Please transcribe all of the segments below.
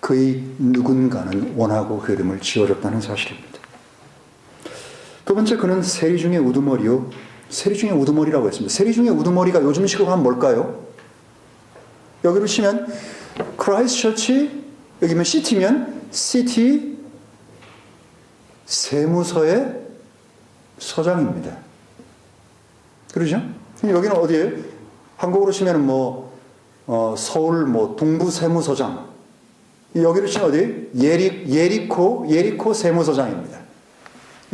그의 누군가는 원하고 그 이름을 지어줬다는 사실입니다. 두 번째, 그는 세리 중에 우두머리요. 세리 중에 우두머리라고 했습니다. 세리 중에 우두머리가 요즘식으로 하면 뭘까요? 여기로 치면 크라이스트처치, 여기면 시티면 시티 세무서의 서장입니다. 그러죠? 여기는 어디예요? 한국으로 치면 서울 동부세무서장. 여기로 치면 어디? 예리코 세무서장입니다.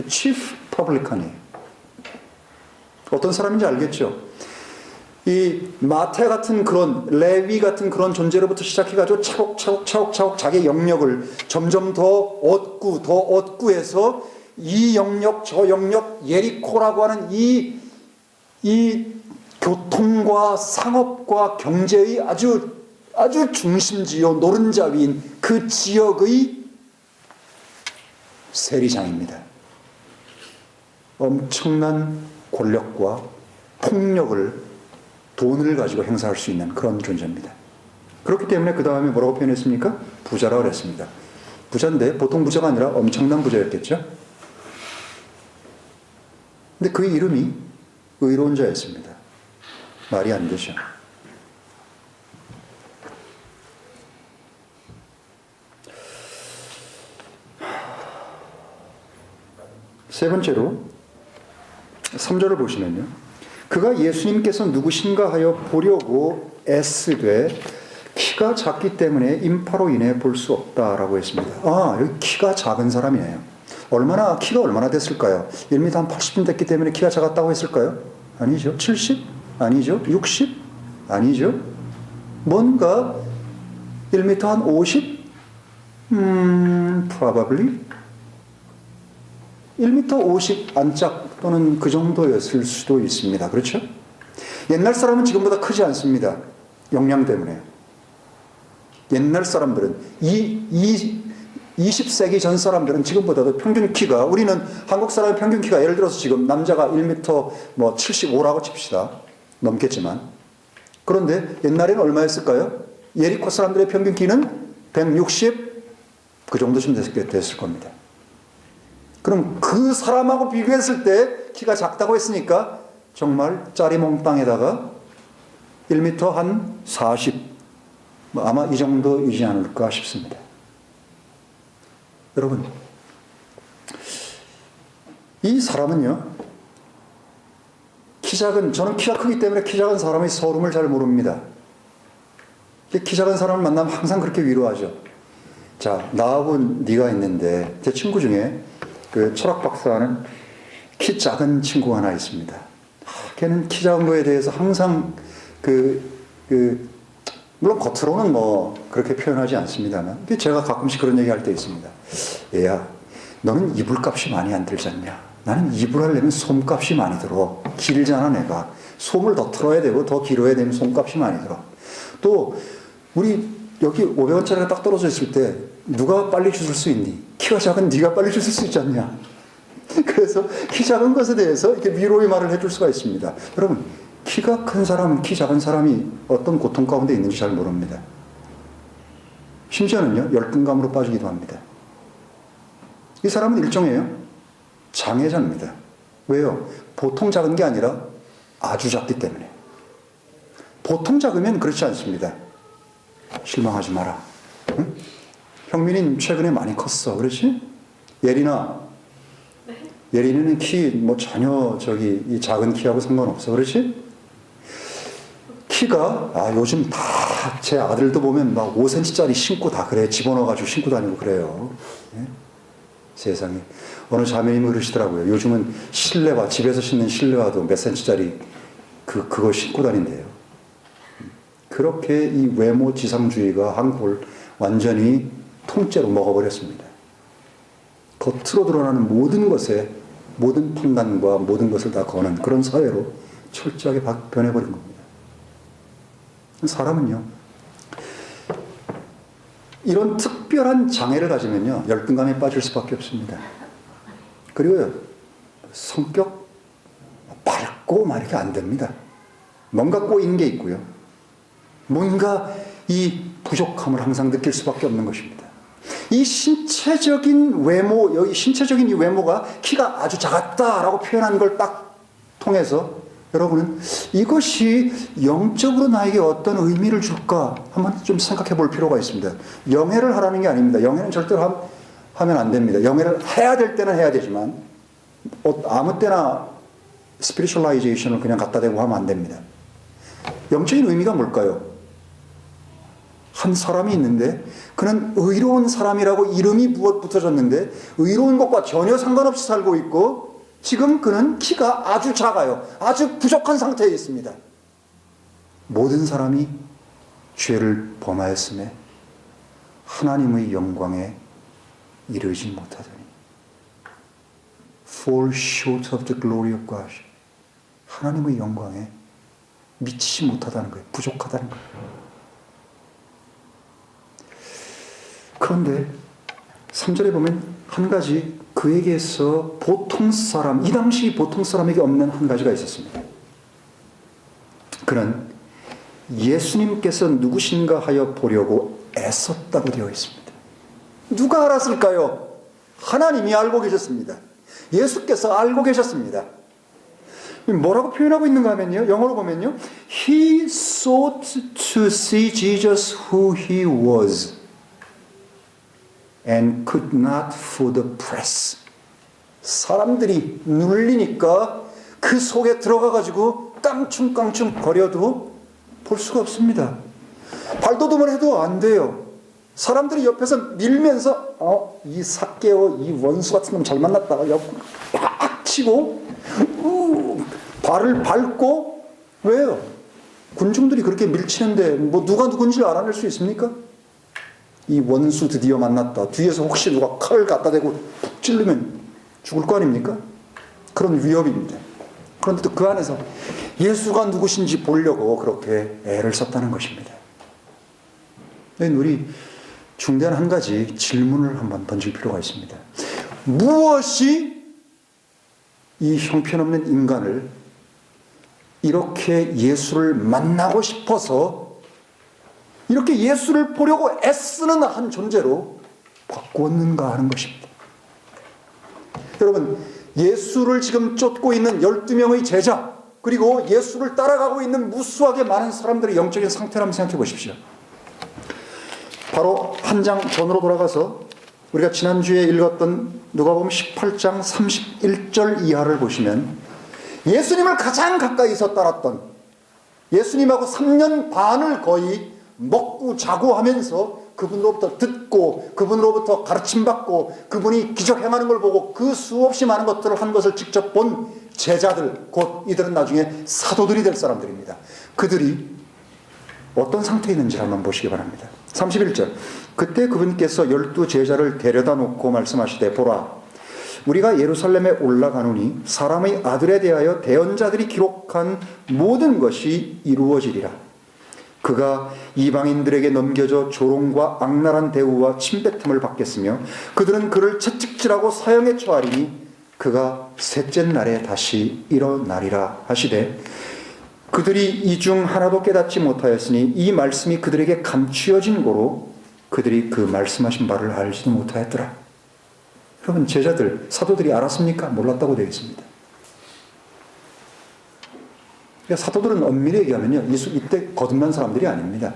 Chief Publican이에요. 어떤 사람인지 알겠죠? 이 마태 같은 그런 레위 같은 그런 존재로부터 시작해가지고 차곡차곡 자기 영역을 점점 더 얻고 해서 이 영역 저 영역 예리코라고 하는 이 교통과 상업과 경제의 아주 중심지요 노른자위인 그 지역의 세리장입니다. 엄청난 권력과 폭력을 돈을 가지고 행사할 수 있는 그런 존재입니다. 그렇기 때문에 그 다음에 뭐라고 표현했습니까? 부자라고 그랬습니다. 부자인데 보통 부자가 아니라 엄청난 부자였겠죠? 근데 그의 이름이 의로운 자였습니다. 말이 안 되죠. 세 번째로 3절을 보시면요. 그가 예수님께서 누구신가 하여 보려고 애쓰되 키가 작기 때문에 인파로 인해 볼 수 없다라고 했습니다. 여기 키가 작은 사람이에요. 키가 얼마나 됐을까요? 1m 한 80쯤 됐기 때문에 키가 작았다고 했을까요? 아니죠. 70? 아니죠. 60? 아니죠. 뭔가 1m 한 50? probably 1m 50 안짝 또는 그 정도였을 수도 있습니다. 그렇죠? 옛날 사람은 지금보다 크지 않습니다. 영양 때문에. 옛날 사람들은 20세기 전 사람들은 지금보다도 평균 키가, 우리는 한국 사람의 평균 키가 예를 들어서 지금 남자가 1m 75라고 칩시다. 넘겠지만. 그런데 옛날에는 얼마였을까요? 예리코 사람들의 평균 키는 160 그 정도쯤 됐을 겁니다. 그럼 그 사람하고 비교했을 때 키가 작다고 했으니까 정말 짜리몽땅에다가 1m 한 40 아마 이 정도이지 않을까 싶습니다. 여러분, 이 사람은요, 저는 키가 크기 때문에 키 작은 사람의 서름을 잘 모릅니다. 키 작은 사람을 만나면 항상 그렇게 위로하죠. 자, 나하고 네가 있는데 제 친구 중에 그 철학 박사는 키 작은 친구가 하나 있습니다. 걔는 키 작은 거에 대해서 항상 물론 겉으로는 그렇게 표현하지 않습니다만 제가 가끔씩 그런 얘기 할 때 있습니다. 얘야, 너는 이불값이 많이 안 들지 않냐? 나는 이불 하려면 솜값이 많이 들어. 길잖아 내가. 솜을 더 틀어야 되고 더 길어야 되면 솜값이 많이 들어. 또 우리 여기 500원짜리가 딱 떨어져 있을 때 누가 빨리 주술 수 있니? 키가 작은 네가 빨리 주술 수 있지 않냐? 그래서 키 작은 것에 대해서 이렇게 위로의 말을 해줄 수가 있습니다. 여러분, 키가 큰 사람, 키 작은 사람이 어떤 고통 가운데 있는지 잘 모릅니다. 심지어는요, 열등감으로 빠지기도 합니다. 이 사람은 일종의 장애자입니다. 왜요? 보통 작은 게 아니라 아주 작기 때문에. 보통 작으면 그렇지 않습니다. 실망하지 마라. 응? 형민이 최근에 많이 컸어. 그렇지? 예린아. 네. 예린이는 키 전혀 이 작은 키하고 상관없어. 그렇지? 키가 요즘 다 제 아들도 보면 막 5cm짜리 신고 다 그래. 집어넣어가지고 신고 다니고 그래요. 네? 세상에. 어느 자매님이 그러시더라고요. 요즘은 실내화, 집에서 신는 실내화도 몇 cm짜리 그거 신고 다닌대요. 그렇게 이 외모 지상주의가 한국을 완전히 통째로 먹어버렸습니다. 겉으로 드러나는 모든 것에, 모든 판단과 모든 것을 다 거는 그런 사회로 철저하게 변해버린 겁니다. 사람은요, 이런 특별한 장애를 가지면요, 열등감에 빠질 수밖에 없습니다. 그리고요, 성격 밝고 막 이렇게 안 됩니다. 뭔가 꼬인 게 있고요. 뭔가 이 부족함을 항상 느낄 수밖에 없는 것입니다. 이 신체적인 외모, 여기 신체적인 이 외모가 키가 아주 작았다라고 표현한 걸 딱 통해서 여러분은 이것이 영적으로 나에게 어떤 의미를 줄까 한번 좀 생각해 볼 필요가 있습니다. 영해를 하라는 게 아닙니다. 영해는 절대로 하면 안 됩니다. 영해를 해야 될 때는 해야 되지만 아무 때나 스피리추얼라이제이션을 그냥 갖다 대고 하면 안 됩니다. 영적인 의미가 뭘까요? 한 사람이 있는데 그는 의로운 사람이라고 이름이 붙어졌는데 의로운 것과 전혀 상관없이 살고 있고 지금 그는 키가 아주 작아요. 아주 부족한 상태에 있습니다. 모든 사람이 죄를 범하였음에 하나님의 영광에 이르지 못하더니 fall short of the glory of God. 하나님의 영광에 미치지 못하다는 거예요. 부족하다는 거예요. 그런데 3절에 보면 한 가지 그에게서 보통 사람, 이 당시 보통 사람에게 없는 한 가지가 있었습니다. 그는 예수님께서 누구신가 하여 보려고 애썼다고 되어 있습니다. 누가 알았을까요? 하나님이 알고 계셨습니다. 예수께서 알고 계셨습니다. 뭐라고 표현하고 있는가 하면요, 영어로 보면요, He sought to see Jesus who he was and could not for the press. 사람들이 눌리니까 그 속에 들어가가지고 깡충깡충 거려도 볼 수가 없습니다. 발돋움을 해도 안 돼요. 사람들이 옆에서 밀면서 이 삭개오 이 원수 같은 놈 잘 만났다가 옆구리 팍 치고 발을 밟고 왜요? 군중들이 그렇게 밀치는데 뭐 누가 누군지 알아낼 수 있습니까? 이 원수 드디어 만났다. 뒤에서 혹시 누가 칼을 갖다 대고 푹 찌르면 죽을 거 아닙니까? 그런 위협입니다. 그런데 또 그 안에서 예수가 누구신지 보려고 그렇게 애를 썼다는 것입니다. 우리 중대한 한 가지 질문을 한번 던질 필요가 있습니다. 무엇이 이 형편없는 인간을 이렇게 예수를 만나고 싶어서 이렇게 예수를 보려고 애쓰는 한 존재로 바꾸었는가 하는 것입니다. 여러분, 예수를 지금 쫓고 있는 12명의 제자, 그리고 예수를 따라가고 있는 무수하게 많은 사람들의 영적인 상태를 한번 생각해 보십시오. 바로 한 장 전으로 돌아가서 우리가 지난주에 읽었던 누가복음 18장 31절 이하를 보시면 예수님을 가장 가까이서 따랐던, 예수님하고 3년 반을 거의 먹고 자고 하면서 그분으로부터 듣고 그분으로부터 가르침받고 그분이 기적 행하는 걸 보고 그 수없이 많은 것들을 한 것을 직접 본 제자들, 곧 이들은 나중에 사도들이 될 사람들입니다. 그들이 어떤 상태에 있는지 한번 보시기 바랍니다. 31절, 그때 그분께서 12 제자를 데려다 놓고 말씀하시되 보라, 우리가 예루살렘에 올라가노니 사람의 아들에 대하여 대언자들이 기록한 모든 것이 이루어지리라. 그가 이방인들에게 넘겨져 조롱과 악랄한 대우와 침뱉음을 받겠으며 그들은 그를 채찍질하고 사형에 처하리니 그가 셋째 날에 다시 일어나리라 하시되 그들이 이 중 하나도 깨닫지 못하였으니 이 말씀이 그들에게 감추어진 고로 그들이 그 말씀하신 바를 알지도 못하였더라. 여러분, 제자들, 사도들이 알았습니까? 몰랐다고 되어 있습니다. 그러니까 사도들은 엄밀히 얘기하면요, 이때 거듭난 사람들이 아닙니다.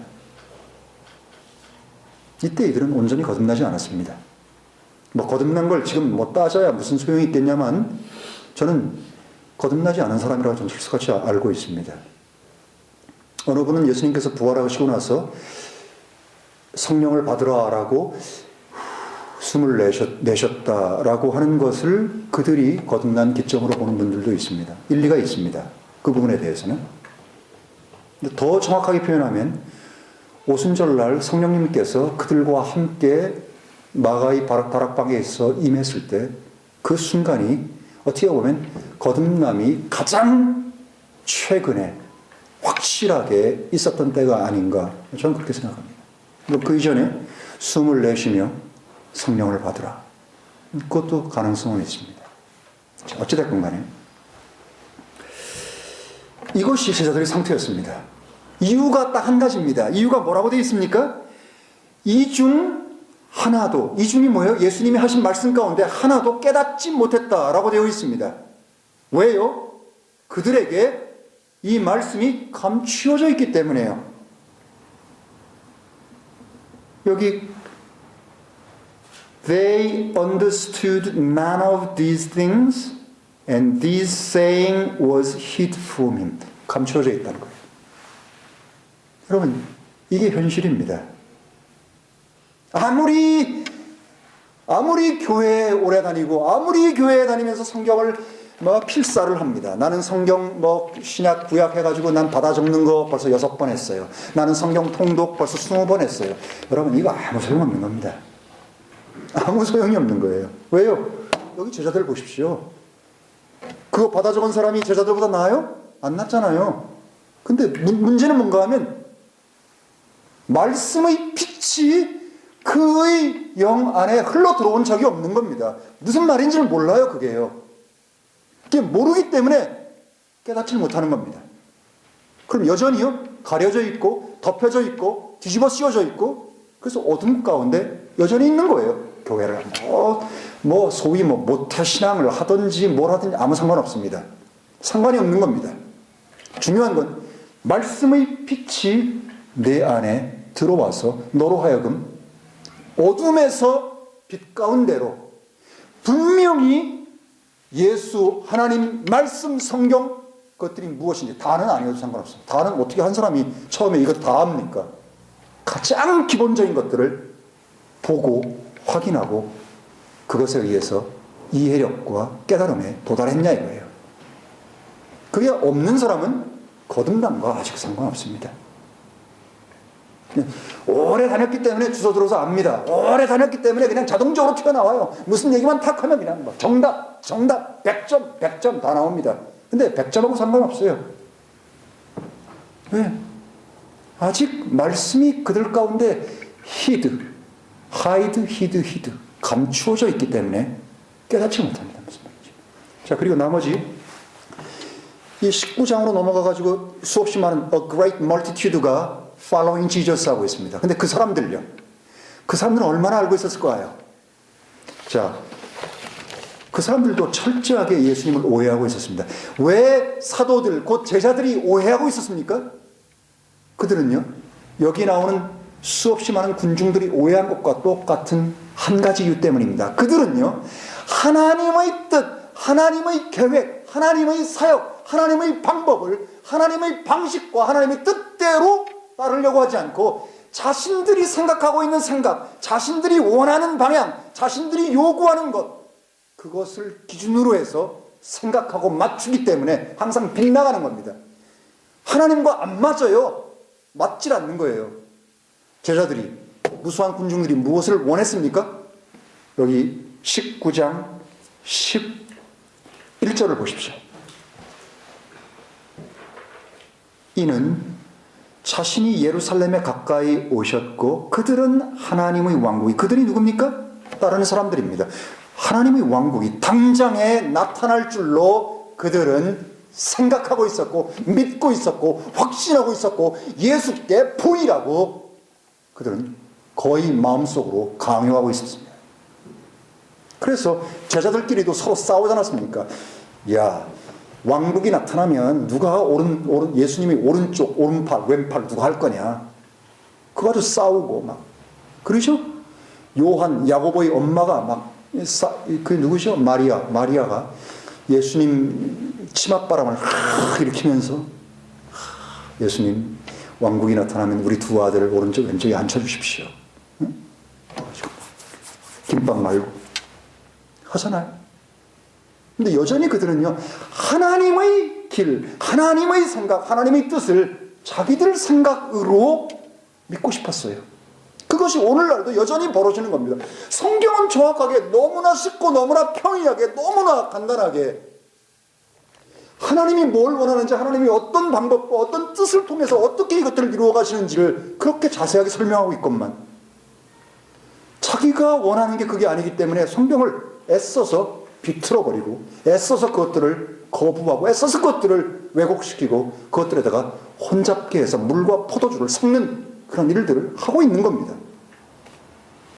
이때 이들은 온전히 거듭나지 않았습니다. 뭐 거듭난 걸 지금 뭐 따져야 무슨 소용이 있겠냐만 저는 거듭나지 않은 사람이라고 좀 철석같이 알고 있습니다. 어느 분은 예수님께서 부활하시고 나서 성령을 받으라라고 숨을 내셨다라고 하는 것을 그들이 거듭난 기점으로 보는 분들도 있습니다. 일리가 있습니다. 그 부분에 대해서는. 더 정확하게 표현하면 오순절날 성령님께서 그들과 함께 마가의 다락방에서 임했을 때 그 순간이 어떻게 보면 거듭남이 가장 최근에 확실하게 있었던 때가 아닌가, 저는 그렇게 생각합니다. 그 이전에 숨을 내쉬며 성령을 받으라, 그것도 가능성은 있습니다. 어찌됐건 간에 이것이 제자들의 상태였습니다. 이유가 딱 한 가지입니다. 이유가 뭐라고 되어 있습니까? 이 중 하나도, 이 중이 뭐예요? 예수님이 하신 말씀 가운데 하나도 깨닫지 못했다라고 되어 있습니다. 왜요? 그들에게 이 말씀이 감추어져 있기 때문에요. 여기 They understood none of these things and this saying was hid from him. 감추어져 있다는 거예요. 여러분, 이게 현실입니다. 아무리 교회에 오래 다니고 아무리 교회에 다니면서 성경을 필사를 합니다. 나는 성경 신약 구약 해가지고 난 받아 적는 거 벌써 6번 했어요. 나는 성경 통독 벌써 20번 했어요. 여러분, 이거 아무 소용없는 겁니다. 아무 소용이 없는 거예요. 왜요? 여기 제자들 보십시오. 그거 받아 적은 사람이 제자들보다 나아요? 안 낫잖아요. 근데 문제는 뭔가 하면 말씀의 빛이 그의 영 안에 흘러 들어온 적이 없는 겁니다. 무슨 말인지를 몰라요, 그게요. 그게 모르기 때문에 깨닫지 못하는 겁니다. 그럼 여전히요, 가려져 있고, 덮여져 있고, 뒤집어 씌워져 있고, 그래서 어둠 가운데 여전히 있는 거예요. 교회를 소위 모태신앙을 하든지 뭘 하든지 아무 상관없습니다. 상관이 없는 겁니다. 중요한 건 말씀의 빛이 내 안에 들어와서 너로 하여금 어둠에서 빛 가운데로 분명히 예수, 하나님, 말씀, 성경 그것들이 무엇인지 다는 아니어도 상관없습니다. 다는 어떻게 한 사람이 처음에 이것 다 압니까? 가장 기본적인 것들을 보고 확인하고 그것에 의해서 이해력과 깨달음에 도달했냐 이거예요. 그게 없는 사람은 거듭남과 아직 상관없습니다. 오래 다녔기 때문에 주워 들어서 압니다. 오래 다녔기 때문에 그냥 자동적으로 튀어나와요. 무슨 얘기만 탁 하면 그냥 정답 100점 다 나옵니다. 근데 100점하고 상관없어요. 왜? 아직 말씀이 그들 가운데 hide 감추어져 있기 때문에 깨닫지 못합니다. 무슨 말이죠? 자, 그리고 나머지 이 19장으로 넘어가가지고 수없이 많은 a great multitude가 following Jesus 하고 있습니다. 근데 그 사람들은 얼마나 알고 있었을 거예요? 자, 그 사람들도 철저하게 예수님을 오해하고 있었습니다. 왜 사도들, 곧 제자들이 오해하고 있었습니까? 그들은요, 여기 나오는 수없이 많은 군중들이 오해한 것과 똑같은 한 가지 이유 때문입니다. 그들은요, 하나님의 뜻, 하나님의 계획, 하나님의 사역, 하나님의 방법을 하나님의 방식과 하나님의 뜻대로 따르려고 하지 않고 자신들이 생각하고 있는 생각, 자신들이 원하는 방향, 자신들이 요구하는 것, 그것을 기준으로 해서 생각하고 맞추기 때문에 항상 빗나가는 겁니다. 하나님과 안 맞아요. 맞질 않는 거예요. 제자들이, 무수한 군중들이 무엇을 원했습니까? 여기 19장 11절을 보십시오. 이는 자신이 예루살렘에 가까이 오셨고 그들은 하나님의 왕국이, 그들이 누굽니까? 따르는 사람들입니다. 하나님의 왕국이 당장에 나타날 줄로 그들은 생각하고 있었고 믿고 있었고 확신하고 있었고 예수께 보이라고 그들은 거의 마음속으로 강요하고 있었습니다. 그래서 제자들끼리도 서로 싸우지 않았습니까? 야, 왕국이 나타나면 누가 예수님이 오른쪽, 오른팔, 왼팔 누가 할 거냐? 그거 가지고 싸우고 막 그러죠? 요한, 야고보의 엄마가 그 누구죠? 마리아가 예수님 치맛바람을 일으키면서 예수님 왕국이 나타나면 우리 두 아들을 오른쪽 왼쪽에 앉혀주십시오. 응? 김밥 말고 하잖아요. 근데 여전히 그들은요, 하나님의 길, 하나님의 생각, 하나님의 뜻을 자기들 생각으로 믿고 싶었어요. 그것이 오늘날도 여전히 벌어지는 겁니다. 성경은 정확하게 너무나 쉽고 너무나 평이하게 너무나 간단하게 하나님이 뭘 원하는지, 하나님이 어떤 방법과 어떤 뜻을 통해서 어떻게 이것들을 이루어 가시는지를 그렇게 자세하게 설명하고 있건만 자기가 원하는 게 그게 아니기 때문에 성경을 애써서 비틀어버리고 애써서 그것들을 거부하고 애써서 그것들을 왜곡시키고 그것들에다가 혼잡게 해서 물과 포도주를 섞는 그런 일들을 하고 있는 겁니다.